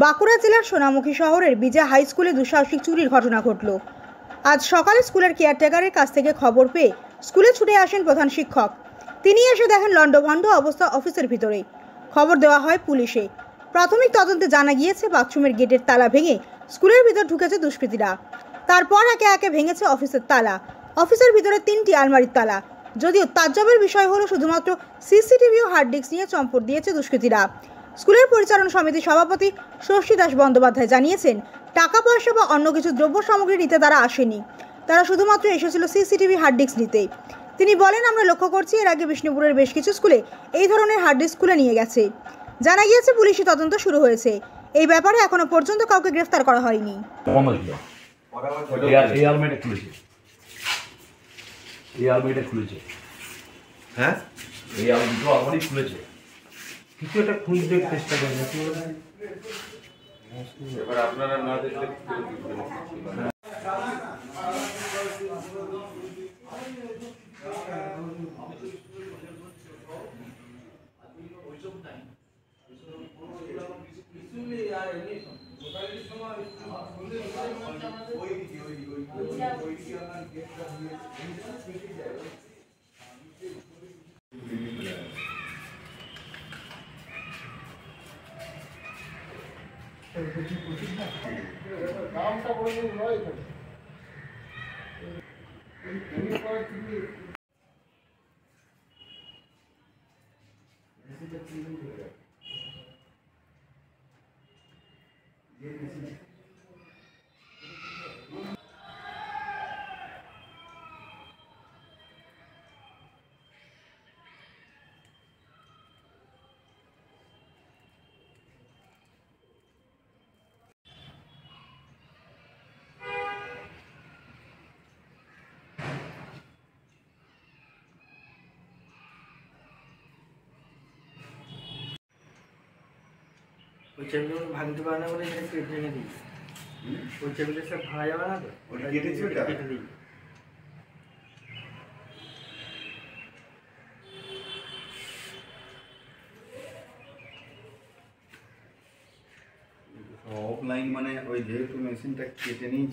বাঁকুড়া জেলার সোনামুখী শহরের বিজা হাই স্কুলে দুঃসাহসিক চুরির ঘটনা ঘটল। আজ সকালে স্কুলের কেয়ারটেকারের কাছ থেকে খবর পেয়ে স্কুলে ছুটে আসেন প্রধান শিক্ষক। তিনি এসে দেখেন লণ্ডভণ্ড অবস্থা অফিসের ভিতরে। খবর দেওয়া হয় পুলিশে। প্রাথমিক তদন্তে জানা গিয়েছে বাথরুমের গেটের তালা ভেঙে স্কুলের ভিতর ঢুকেছে দুষ্কৃতীরা। তারপর একে একে ভেঙেছে অফিসের তালা। অফিসের ভিতরে 3টি আলমারির তালা। যদিও তাজ্জবের বিষয় হলো শুধুমাত্র সিসিটিভি ও হার্ড ডিস্ক নিয়ে চম্পট দিয়েছে দুষ্কৃতীরা। স্কুলের পরিচালন সমিতির সভাপতি ষষ্ঠী দাস বন্দ্যোপাধ্যায় জানিয়েছেন, টাকা পয়সা বা অন্য কিছু দ্রব্য সামগ্রী নিতে তারা আসেনি, তারা শুধুমাত্র এসেছিল সিসিটিভি হার্ড ডিস্ক নিতে। তিনি বলেন, আমরা লক্ষ্য করছি এর আগে বিষ্ণুপুরের বেশ কিছু স্কুলে এই ধরনের হার্ড ডিস্ক খুলে নিয়ে গেছে। জানা গিয়েছে পুলিশি তদন্ত শুরু হয়েছে। এই ব্যাপারে এখনো পর্যন্ত কাউকে গ্রেফতার করা হয়নি। কিছু একটা খুঁজতে চেষ্টা করেন, এবার আপনারা না দেখলে কামটা বলে নয় ওই টেবিলগুলো ভাঙতে পারে না বলে সেটা কেটে রেখে দিই। ওই টেবিলে সব ভাঙা যাবে না তো, ওটা কেটে দিই। অফলাইন মানে ওই যেহেতু মেশিনটা কেটে নিই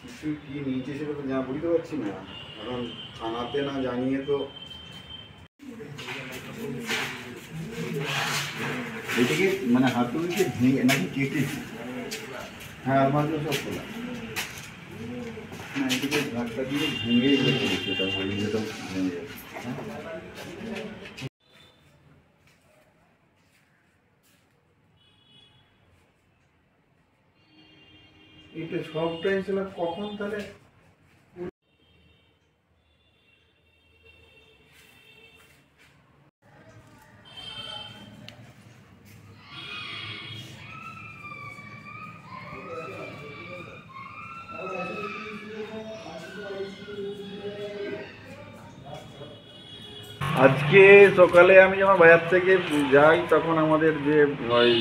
কিছু কি নিয়েছে সেটা তো যা বুঝতে পারছি না, কারণ থানাতে না জানিয়ে তো এটাকে মানে হাতুড়িকে ভেঙে নাকি কেটেছি। হ্যাঁ, আলমারিও সব খোলা না, এটাকে ধাক্কা দিয়ে ভেঙেই করেছি, এটা ভেঙে তো ভেঙে যাবে। এটা সবটাই ছিল কখন তাহলে আজকে সকালে আমি যখন বাজার থেকে যাই তখন আমাদের যে ওই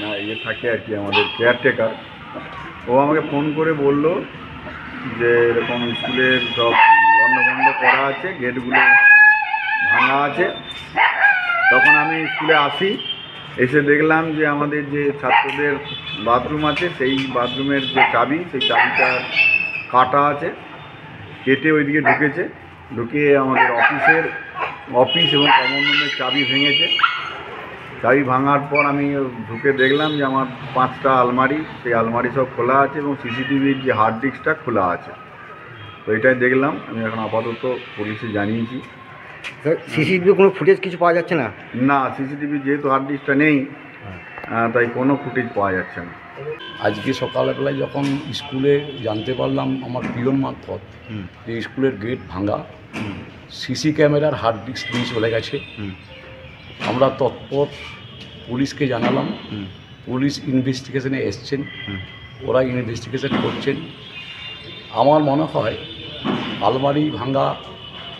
মানে ইয়ে থাকে আর কি, আমাদের কেয়ারটেকার, ও আমাকে ফোন করে বলল যে এরকম স্কুলের সব লণ্ডভণ্ড করা আছে, গেটগুলো ভাঙা আছে। তখন আমি স্কুলে আসি, এসে দেখলাম যে আমাদের যে ছাত্রদের বাথরুম আছে সেই বাথরুমের যে চাবি, সেই চাবিটা কাটা আছে, কেটে ওইদিকে ঢুকেছে। ঢুকে আমাদের অফিস এবং কমন রুমের চাবি ভেঙেছে। চাবি ভাঙার পর আমি ঢুকে দেখলাম যে আমার 5টা আলমারি, সেই আলমারি সব খোলা আছে এবং সিসিটিভির যে হার্ড ডিস্কটা খোলা আছে। তো এটাই দেখলাম। আমি এখন আপাতত পুলিশে জানিয়েছি। সিসিটিভি কোনো ফুটেজ কিছু পাওয়া যাচ্ছে না? না, সিসিটিভি যেহেতু হার্ড ডিস্কটা নেই, তাই কোনো ফুটেজ পাওয়া যাচ্ছে না। আজকে সকালবেলায় যখন স্কুলে জানতে পারলাম আমার পিয়ন মারফত যে স্কুলের গেট ভাঙা, সিসি ক্যামেরার হার্ড ডিস্ক দিয়ে চলে গেছে, আমরা তৎপর পুলিশকে জানালাম। পুলিশ ইনভেস্টিগেশনে এসছেন, ওরা ইনভেস্টিগেশন করছেন। আমার মনে হয় আলমারি ভাঙা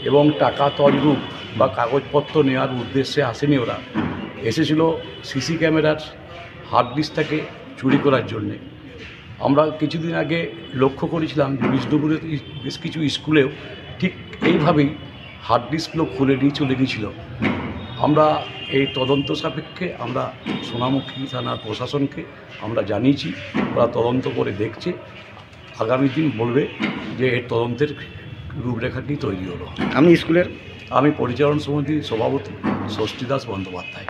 এবং টাকা তছরূপ বা কাগজপত্র নেওয়ার উদ্দেশ্যে আসেনি, ওরা এসেছিল সিসি ক্যামেরার হার্ড ডিস্কটাকে চুরি করার জন্যে। আমরা কিছুদিন আগে লক্ষ্য করেছিলাম যে বিষ্ণুপুরের বেশ কিছু স্কুলেও ঠিক এইভাবেই হার্ড ডিস্কগুলো খুলে নিয়ে চলে গিয়েছিল। আমরা এই তদন্ত সাপেক্ষে আমরা সোনামুখী থানার প্রশাসনকে আমরা জানিয়েছি, ওরা তদন্ত করে দেখছে, আগামী দিন বলবে যে এর তদন্তের রূপরেখাটি তৈরি হলো। আপনি স্কুলের আমি পরিচালন সমিতির সভাপতি ষষ্ঠী দাস বন্দ্যোপাধ্যায়।